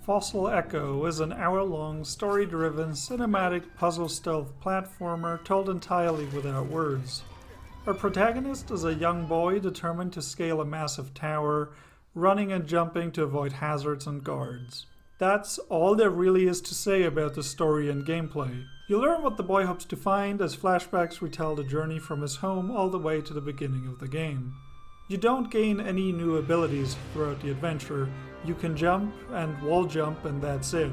Fossil Echo is an hour-long, story-driven, cinematic puzzle stealth platformer told entirely without words. Our protagonist is a young boy determined to scale a massive tower, running and jumping to avoid hazards and guards. That's all there really is to say about the story and gameplay. You learn what the boy hopes to find as flashbacks retell the journey from his home all the way to the beginning of the game. You don't gain any new abilities throughout the adventure. You can jump and wall jump and that's it.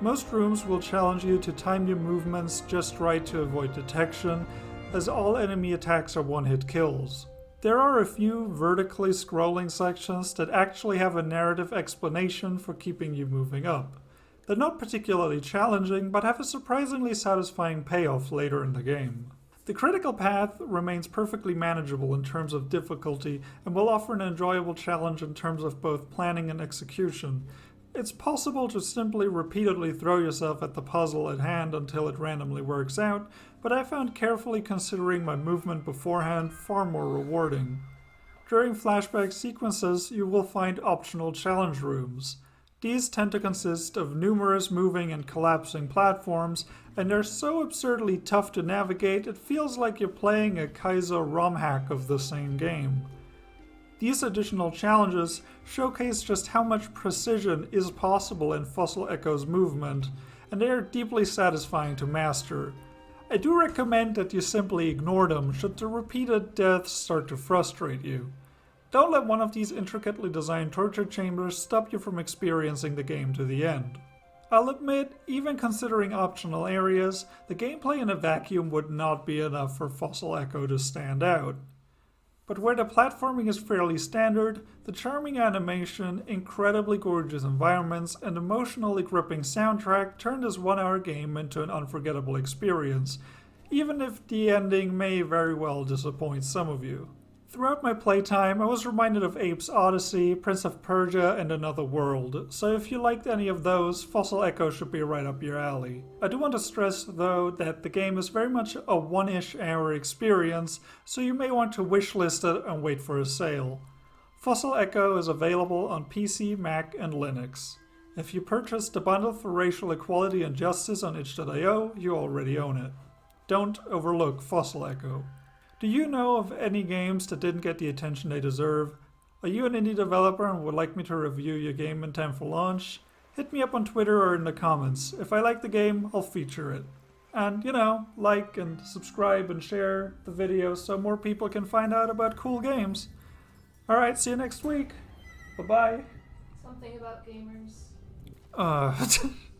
Most rooms will challenge you to time your movements just right to avoid detection, as all enemy attacks are one-hit kills. There are a few vertically scrolling sections that actually have a narrative explanation for keeping you moving up. They're not particularly challenging, but have a surprisingly satisfying payoff later in the game. The critical path remains perfectly manageable in terms of difficulty and will offer an enjoyable challenge in terms of both planning and execution. It's possible to simply repeatedly throw yourself at the puzzle at hand until it randomly works out, but I found carefully considering my movement beforehand far more rewarding. During flashback sequences, you will find optional challenge rooms. These tend to consist of numerous moving and collapsing platforms, and they're so absurdly tough to navigate it feels like you're playing a Kaizo ROM hack of the same game. These additional challenges showcase just how much precision is possible in Fossil Echo's movement, and they are deeply satisfying to master. I do recommend that you simply ignore them should the repeated deaths start to frustrate you. Don't let one of these intricately designed torture chambers stop you from experiencing the game to the end. I'll admit, even considering optional areas, the gameplay in a vacuum would not be enough for Fossil Echo to stand out. But where the platforming is fairly standard, the charming animation, incredibly gorgeous environments, and emotionally gripping soundtrack turn this one-hour game into an unforgettable experience, even if the ending may very well disappoint some of you. Throughout my playtime, I was reminded of Ape's Odyssey, Prince of Persia, and Another World, so if you liked any of those, Fossil Echo should be right up your alley. I do want to stress, though, that the game is very much a one-ish hour experience, so you may want to wishlist it and wait for a sale. Fossil Echo is available on PC, Mac, and Linux. If you purchased the bundle for racial equality and justice on itch.io, you already own it. Don't overlook Fossil Echo. Do you know of any games that didn't get the attention they deserve? Are you an indie developer and would like me to review your game in time for launch? Hit me up on Twitter or in the comments. If I like the game, I'll feature it. And, like and subscribe and share the video so more people can find out about cool games. Alright, see you next week. Bye-bye. Something about gamers.